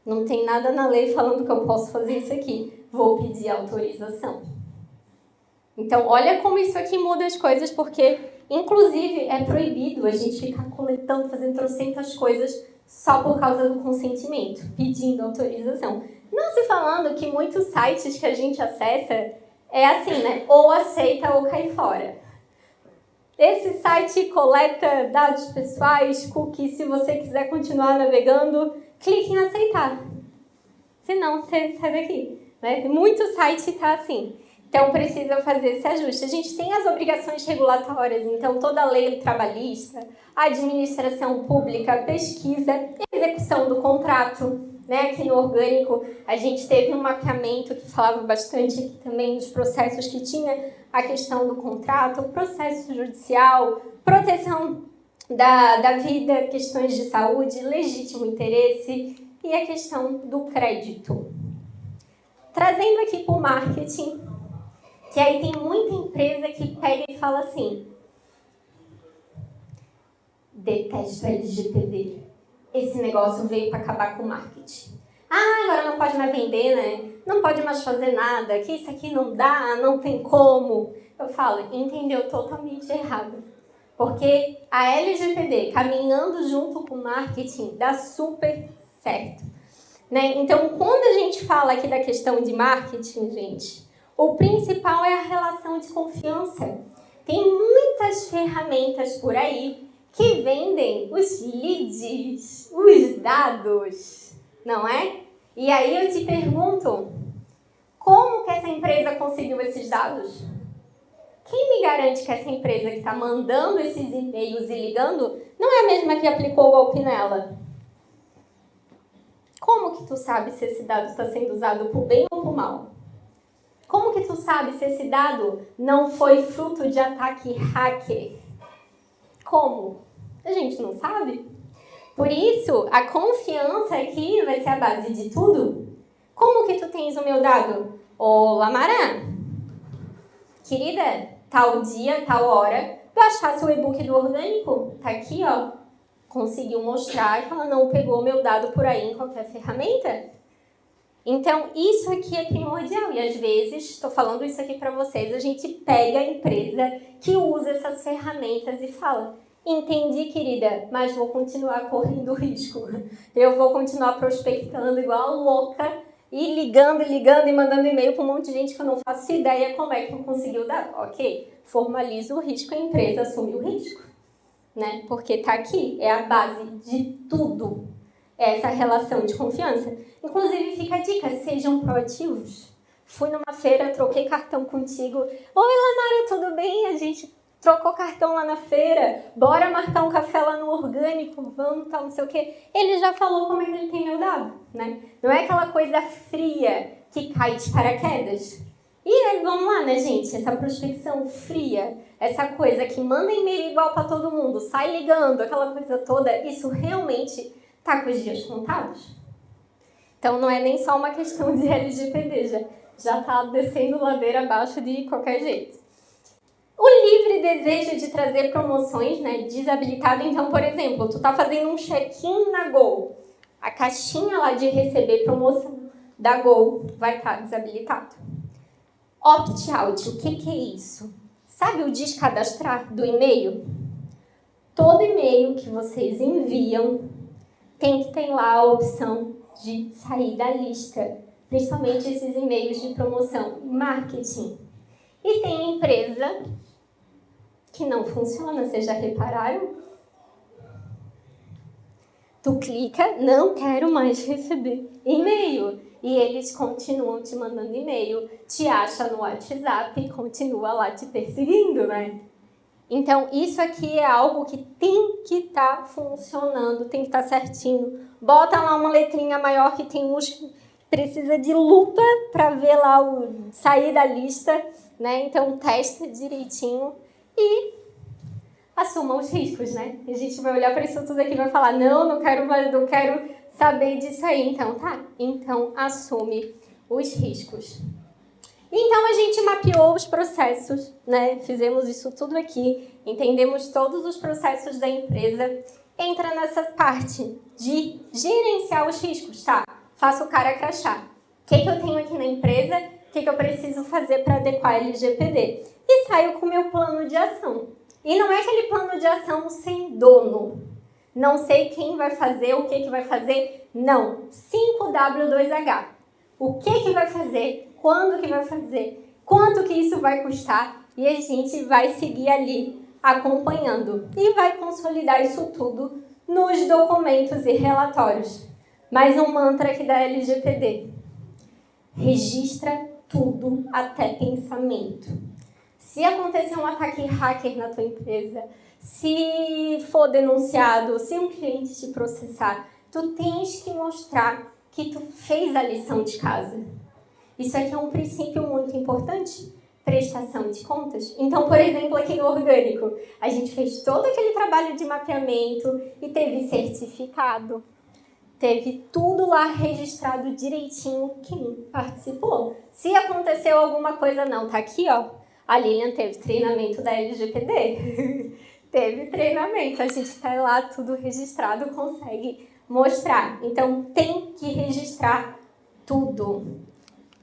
não tem nada na lei falando que eu posso fazer isso aqui. Vou pedir autorização. Então, olha como isso aqui muda as coisas, porque, inclusive, é proibido a gente ficar coletando, fazendo trocentas coisas só por causa do consentimento, pedindo autorização. Não se falando que muitos sites que a gente acessa é assim, né? Ou aceita ou cai fora. Esse site coleta dados pessoais, cookies. Se você quiser continuar navegando, clique em aceitar. Senão, você sai daqui. Né? Muito site está assim. Então, precisa fazer esse ajuste. A gente tem as obrigações regulatórias, então, toda a lei trabalhista, administração pública, pesquisa, execução do contrato, né? Aqui no orgânico, a gente teve um mapeamento que falava bastante aqui também dos processos que tinha a questão do contrato, processo judicial, proteção da vida, questões de saúde, legítimo interesse e a questão do crédito. Trazendo aqui para o marketing, que aí tem muita empresa que pega e fala assim: detesto a LGPD. Esse negócio veio para acabar com o marketing. Agora não pode mais vender, né? não pode mais fazer nada, que isso aqui não dá, não tem como. Eu falo, entendeu totalmente errado. Porque a LGPD, caminhando junto com o marketing, dá super certo. Né? Então, quando a gente fala aqui da questão de marketing, gente, o principal é a relação de confiança. Tem muitas ferramentas por aí que vendem os leads, os dados, não é? E aí eu te pergunto, como que essa empresa conseguiu esses dados? Quem me garante que essa empresa que está mandando esses e-mails e ligando não é a mesma que aplicou o golpe nela? Como que tu sabe se esse dado está sendo usado por bem ou por mal? Como que tu sabe se esse dado não foi fruto de ataque hacker? Como? A gente não sabe. Por isso, a confiança aqui vai ser a base de tudo. Como que tu tens o meu dado? Ô, Lamara, querida, tal dia, tal hora, tu achasse o e-book do orgânico? Tá aqui, ó. Conseguiu mostrar que ela não pegou o meu dado por aí em qualquer ferramenta? Então, isso aqui é primordial. E às vezes, estou falando isso aqui para vocês, a gente pega a empresa que usa essas ferramentas e fala: entendi, querida, mas vou continuar correndo risco. Eu vou continuar prospectando igual louca e ligando e mandando e-mail para um monte de gente que eu não faço ideia como é que eu consegui o dado. Ok, formaliza o risco, a empresa assume o risco. Né? Porque está aqui, é a base de tudo, essa relação de confiança. Inclusive, fica a dica, sejam proativos. Fui numa feira, troquei cartão contigo. Oi, Lamara, tudo bem? A gente trocou cartão lá na feira, bora marcar um café lá no orgânico, vamos, tal, não sei o quê. Ele já falou como é que ele tem meu dado, né? Não é aquela coisa fria que cai de paraquedas. E aí, vamos lá, né, gente? Essa prospecção fria, essa coisa que manda e-mail igual para todo mundo, sai ligando, aquela coisa toda, isso realmente tá com os dias contados? Então, não é nem só uma questão de LGPD, já tá descendo ladeira abaixo de qualquer jeito. O livre desejo de trazer promoções, né, desabilitado. Então, por exemplo, tu tá fazendo um check-in na Gol, a caixinha lá de receber promoção da Gol vai estar desabilitado. Opt-out, o que é isso? Sabe o descadastrar do e-mail? Todo e-mail que vocês enviam tem que ter lá a opção de sair da lista, principalmente esses e-mails de promoção, marketing. E tem empresa que não funciona, vocês já repararam? Tu clica, não quero mais receber e-mail. E eles continuam te mandando e-mail, te acha no WhatsApp e continua lá te perseguindo, né? Então, isso aqui é algo que tem que estar funcionando, tem que estar certinho. Bota lá uma letrinha maior que tem uns que precisa de lupa para ver lá o sair da lista, né? Então, testa direitinho e assuma os riscos, né? A gente vai olhar para isso tudo aqui e vai falar, não quero mais, não quero saber disso aí. Então, tá? Então, assume os riscos. Então, a gente mapeou os processos, né? Fizemos isso tudo aqui, entendemos todos os processos da empresa. Entra nessa parte de gerenciar os riscos, tá? Faço o cara crachá. O que eu tenho aqui na empresa? O que eu preciso fazer para adequar a LGPD? E saio com o meu plano de ação. E não é aquele plano de ação sem dono. Não sei quem vai fazer, o que vai fazer. Não. 5W2H. O que vai fazer? Quando que vai fazer? Quanto que isso vai custar? E a gente vai seguir ali acompanhando. E vai consolidar isso tudo nos documentos e relatórios. Mais um mantra aqui da LGPD. Registra tudo até pensamento. Se acontecer um ataque hacker na tua empresa, se for denunciado, se um cliente te processar, tu tens que mostrar que tu fez a lição de casa. Isso aqui é um princípio muito importante, prestação de contas. Então, por exemplo, aqui no Orgânico, a gente fez todo aquele trabalho de mapeamento e teve certificado. Teve tudo lá registrado direitinho quem participou. Se aconteceu alguma coisa não, tá aqui, ó. A Lilian teve treinamento da LGPD. Teve treinamento, a gente tá lá tudo registrado, consegue mostrar. Então, tem que registrar tudo.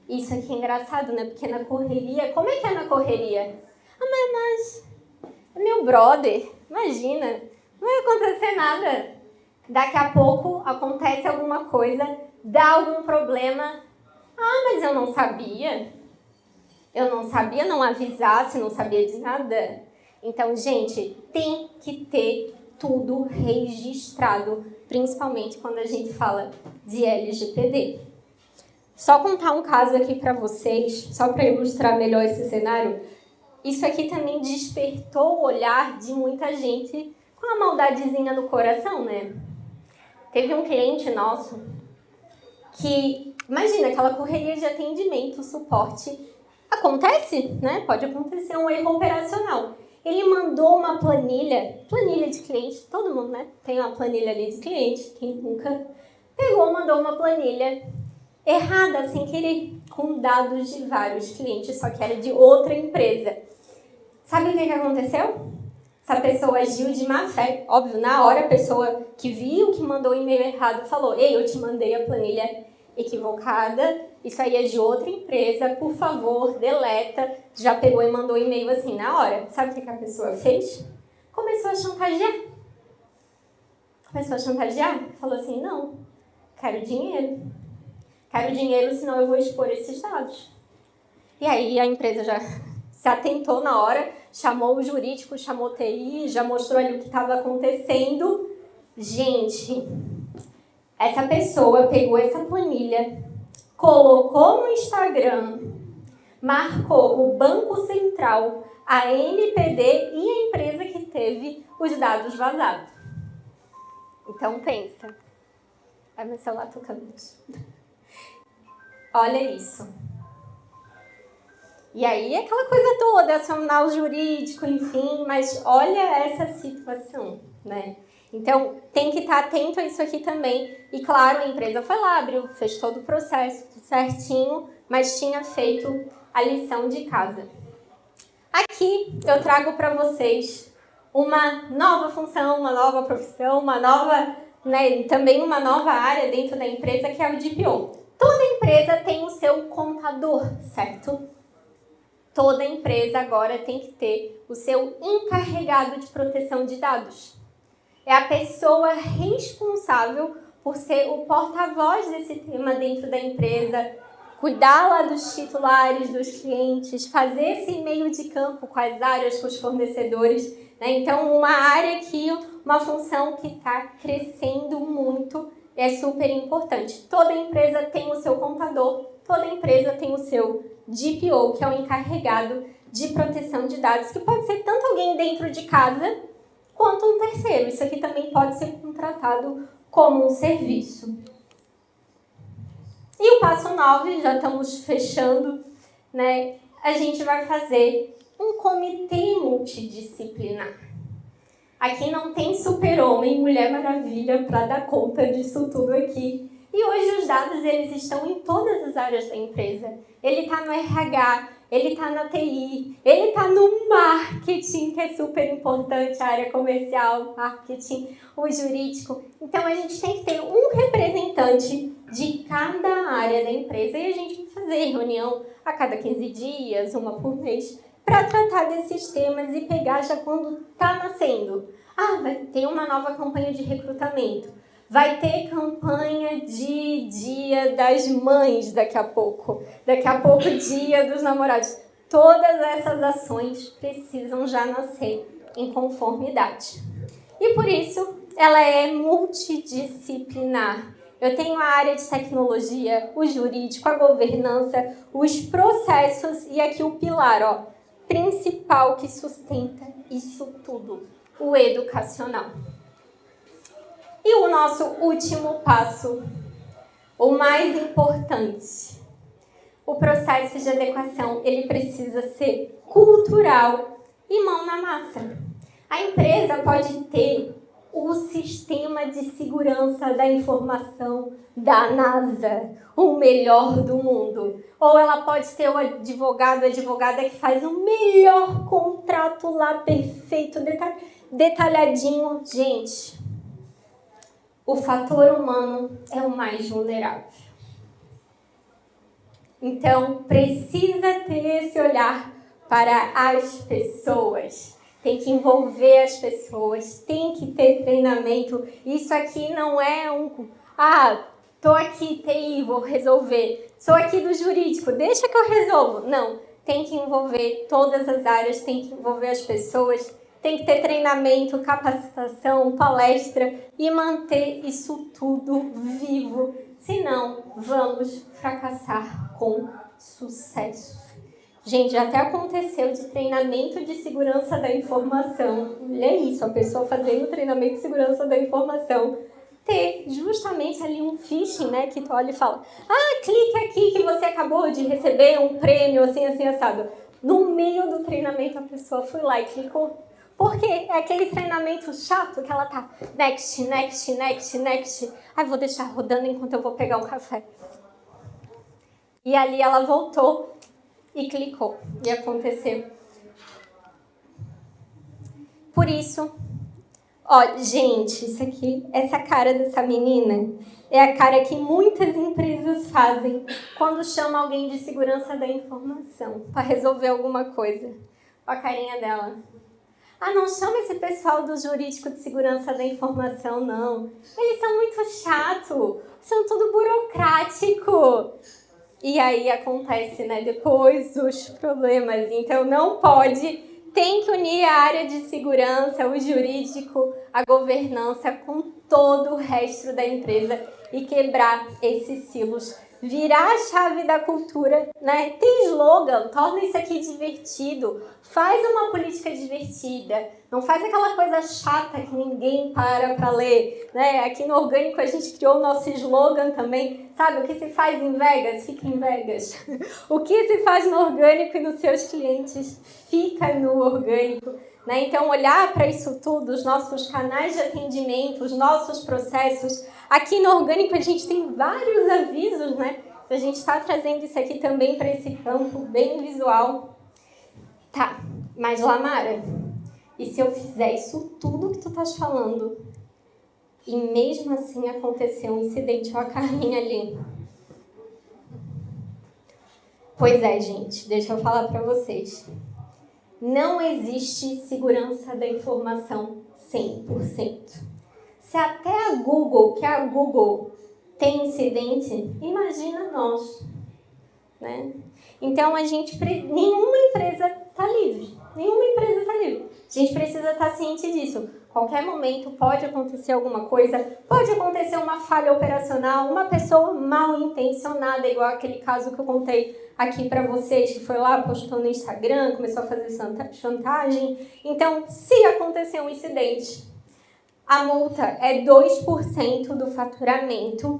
Isso aqui é engraçado, né? Porque na correria... Como é que é na correria? Mas é meu brother. Imagina. Não vai acontecer nada. Daqui a pouco acontece alguma coisa, dá algum problema. Mas eu não sabia. Eu não sabia, não avisasse, não sabia de nada. Então, gente, tem que ter tudo registrado, principalmente quando a gente fala de LGPD. Só contar um caso aqui para vocês, só para ilustrar melhor esse cenário. Isso aqui também despertou o olhar de muita gente com a maldadezinha no coração, né? Teve um cliente nosso que, imagina, aquela correria de atendimento, suporte, acontece, né? Pode acontecer um erro operacional. Ele mandou uma planilha de cliente, todo mundo, né? Tem uma planilha ali de cliente, quem nunca pegou, mandou uma planilha errada, sem querer, com dados de vários clientes, só que era de outra empresa. Sabe o que aconteceu? Essa pessoa agiu de má fé. Óbvio, na hora a pessoa que viu que mandou o e-mail errado falou: ei, eu te mandei a planilha equivocada, isso aí é de outra empresa, por favor, deleta. Já pegou e mandou o e-mail assim na hora. Sabe o que a pessoa fez? Começou a chantagear. Falou assim: não, quero dinheiro. Quero dinheiro, senão eu vou expor esses dados. E aí a empresa já se atentou na hora, chamou o jurídico, chamou o TI, já mostrou ali o que estava acontecendo. Gente, essa pessoa pegou essa planilha, colocou no Instagram, marcou o Banco Central, a NPD e a empresa que teve os dados vazados. Então pensa. Ai, meu celular tocando. Olha isso. E aí, aquela coisa toda, acionar o jurídico, enfim, mas olha essa situação, né? Então, tem que estar atento a isso aqui também. E, claro, a empresa foi lá, abriu, fez todo o processo, tudo certinho, mas tinha feito a lição de casa. Aqui, eu trago para vocês uma nova função, uma nova profissão, uma nova, né, também uma nova área dentro da empresa, que é o DPO. Toda empresa tem o seu contador, certo? Toda empresa agora tem que ter o seu encarregado de proteção de dados. É a pessoa responsável por ser o porta-voz desse tema dentro da empresa, cuidar lá dos titulares, dos clientes, fazer esse meio de campo com as áreas, com os fornecedores, né? Então, uma área aqui, uma função que está crescendo muito, é super importante. Toda empresa tem o seu contador, toda empresa tem o seu DPO, que é o encarregado de proteção de dados, que pode ser tanto alguém dentro de casa, quanto um terceiro. Isso aqui também pode ser contratado como um serviço. E o passo 9, já estamos fechando, né? A gente vai fazer um comitê multidisciplinar. Aqui não tem super-homem, Mulher Maravilha para dar conta disso tudo aqui. E hoje os dados eles estão em todas as áreas da empresa. Ele está no RH, ele está na TI, ele está no marketing, que é super importante, a área comercial, marketing, o jurídico. Então, a gente tem que ter um representante de cada área da empresa e a gente vai fazer reunião a cada 15 dias, uma por mês, para tratar desses temas e pegar já quando está nascendo. Vai ter uma nova campanha de recrutamento. Vai ter campanha de Dia das Mães daqui a pouco. Daqui a pouco, Dia dos Namorados. Todas essas ações precisam já nascer em conformidade. E por isso, ela é multidisciplinar. Eu tenho a área de tecnologia, o jurídico, a governança, os processos e aqui o pilar, principal que sustenta isso tudo, o educacional. E o nosso último passo, o mais importante, o processo de adequação, ele precisa ser cultural e mão na massa. A empresa pode ter o sistema de segurança da informação da NASA, o melhor do mundo. Ou ela pode ter o advogado, a advogada que faz o melhor contrato lá, perfeito, detalhadinho. Gente, o fator humano é o mais vulnerável. Então, precisa ter esse olhar para as pessoas. Tem que envolver as pessoas, tem que ter treinamento. Isso aqui não é tô aqui, TI, vou resolver. Sou aqui do jurídico, deixa que eu resolvo. Não, tem que envolver todas as áreas, tem que envolver as pessoas, tem que ter treinamento, capacitação, palestra e manter isso tudo vivo. Senão, vamos fracassar com sucesso. Gente, até aconteceu de treinamento de segurança da informação. Olha isso, a pessoa fazendo treinamento de segurança da informação. Ter justamente ali um phishing, né, que tu olha e fala, clique aqui que você acabou de receber um prêmio, assim, assado. No meio do treinamento, a pessoa foi lá e clicou. Porque é aquele treinamento chato que ela tá next. Vou deixar rodando enquanto eu vou pegar um café. E ali ela voltou e clicou. E aconteceu. Por isso, gente, isso aqui, essa cara dessa menina é a cara que muitas empresas fazem quando chamam alguém de segurança da informação para resolver alguma coisa. Olha a carinha dela. Não chama esse pessoal do jurídico de segurança da informação, não. Eles são muito chatos, são tudo burocrático. E aí acontece, né, depois os problemas. Então não pode, tem que unir a área de segurança, o jurídico, a governança com todo o resto da empresa e quebrar esses silos. Virar a chave da cultura, né? Tem slogan, torna isso aqui divertido, faz uma política divertida, não faz aquela coisa chata que ninguém para ler, né? Aqui no Orgânico a gente criou o nosso slogan também, sabe? O que se faz em Vegas, fica em Vegas. O que se faz no Orgânico e nos seus clientes, fica no Orgânico. Né? Então, olhar para isso tudo, os nossos canais de atendimento, os nossos processos. Aqui no Orgânico a gente tem vários avisos, né? A gente está trazendo isso aqui também para esse campo bem visual. Tá, mas Lamara, e se eu fizer isso tudo que tu estás falando e mesmo assim acontecer um incidente, olha a Carminha ali. Pois é, gente, deixa eu falar para vocês. Não existe segurança da informação 100%. Se até a Google tem incidente, imagina nós, né? Então, nenhuma empresa está livre. Nenhuma empresa está livre. A gente precisa estar ciente disso. Qualquer momento pode acontecer alguma coisa, pode acontecer uma falha operacional, uma pessoa mal intencionada, igual aquele caso que eu contei aqui para vocês, que foi lá, postou no Instagram, começou a fazer chantagem. Então, se acontecer um incidente, a multa é 2% do faturamento,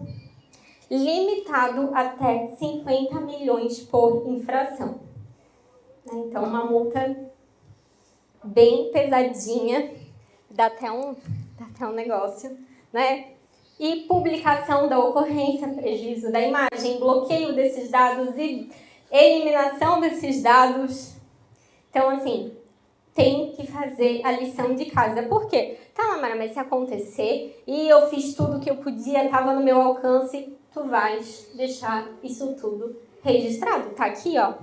limitado até 50 milhões por infração. Então, uma multa bem pesadinha, dá até um negócio, né? E publicação da ocorrência, prejuízo da imagem, bloqueio desses dados e eliminação desses dados. Então, assim, tem que fazer a lição de casa. Por quê? Tá, Lamara, mas se acontecer e eu fiz tudo que eu podia, estava no meu alcance, tu vais deixar isso tudo registrado. Tá aqui, ó.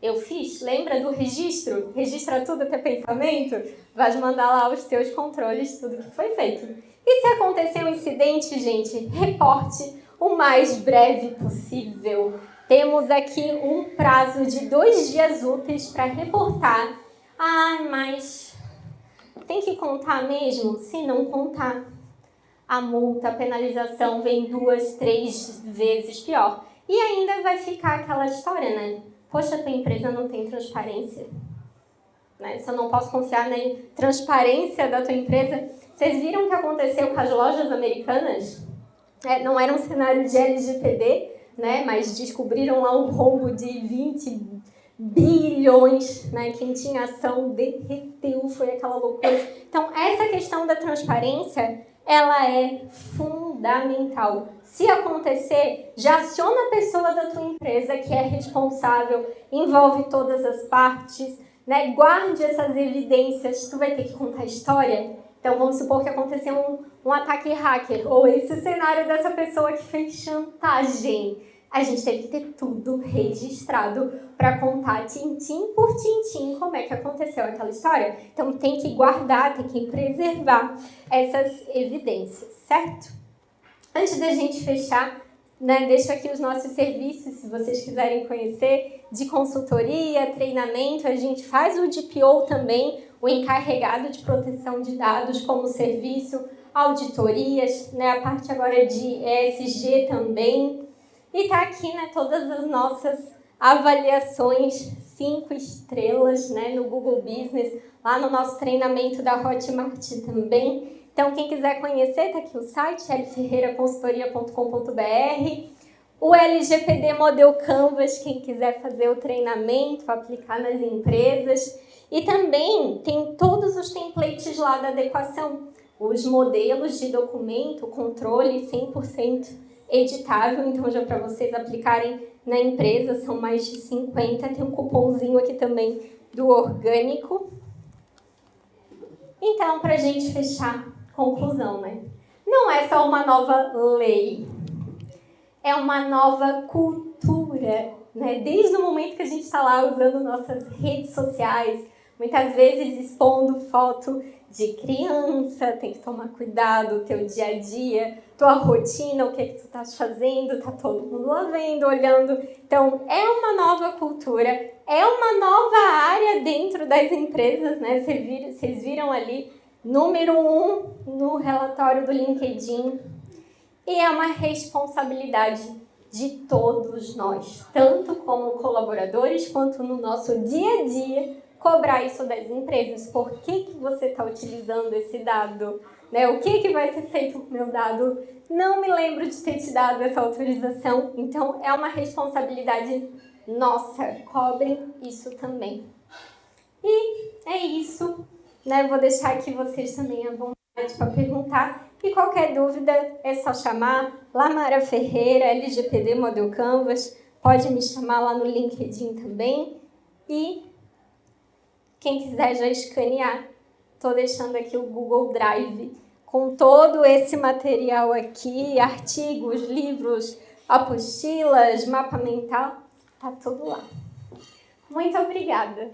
Eu fiz, lembra do registro? Registra tudo até pensamento? Vais mandar lá os teus controles, tudo que foi feito. E se acontecer um incidente, gente, reporte o mais breve possível. Temos aqui um prazo de 2 dias úteis para reportar. Mas tem que contar mesmo? Se não contar, a multa, a penalização vem 2, 3 vezes pior. E ainda vai ficar aquela história, né? Poxa, tua empresa não tem transparência. Né? Se eu não posso confiar na transparência da tua empresa. Vocês viram o que aconteceu com as lojas americanas? Não era um cenário de LGPD, né? Mas descobriram lá um rombo de 20 bilhões, né? Quem tinha ação derreteu, foi aquela loucura. Então, essa questão da transparência, ela é fundamental. Se acontecer, já aciona a pessoa da tua empresa que é responsável, envolve todas as partes, né? Guarde essas evidências. Tu vai ter que contar a história. Então, vamos supor que aconteceu um ataque hacker, ou esse cenário dessa pessoa que fez chantagem. a gente teve que ter tudo registrado para contar tintim por tintim como é que aconteceu aquela história. Então tem que guardar, tem que preservar essas evidências, certo? Antes da gente fechar, né, deixo aqui os nossos serviços, se vocês quiserem conhecer, de consultoria, treinamento. A gente faz o DPO também, o encarregado de proteção de dados como serviço, auditorias, né, a parte agora de ESG também. E tá aqui, né, todas as nossas avaliações 5 estrelas, né, no Google Business, lá no nosso treinamento da Hotmart também. Então, quem quiser conhecer, tá aqui o site, lferreiraconsultoria.com.br. O LGPD Model Canvas, quem quiser fazer o treinamento, aplicar nas empresas. E também tem todos os templates lá da adequação, os modelos de documento, controle 100% editável, então já para vocês aplicarem na empresa, são mais de 50, tem um cupomzinho aqui também do orgânico. Então, para a gente fechar, conclusão, né? Não é só uma nova lei, é uma nova cultura, né? Desde o momento que a gente está lá usando nossas redes sociais, muitas vezes expondo foto de criança, tem que tomar cuidado, o teu dia a dia, tua rotina, o que tu estás fazendo, tá todo mundo lá vendo, olhando. Então, é uma nova cultura, é uma nova área dentro das empresas, né? Vocês viram ali, número 1 no relatório do LinkedIn. E é uma responsabilidade de todos nós, tanto como colaboradores, quanto no nosso dia a dia, cobrar isso das empresas. Por que você está utilizando esse dado? Né? O que vai ser feito com o meu dado? Não me lembro de ter te dado essa autorização. Então, é uma responsabilidade nossa. Cobrem isso também. E é isso. Né? Vou deixar aqui vocês também à vontade para perguntar. E qualquer dúvida é só chamar Lamara Ferreira, LGPD Model Canvas. Pode me chamar lá no LinkedIn também. E quem quiser já escanear, estou deixando aqui o Google Drive com todo esse material aqui, artigos, livros, apostilas, mapa mental, tá tudo lá. Muito obrigada!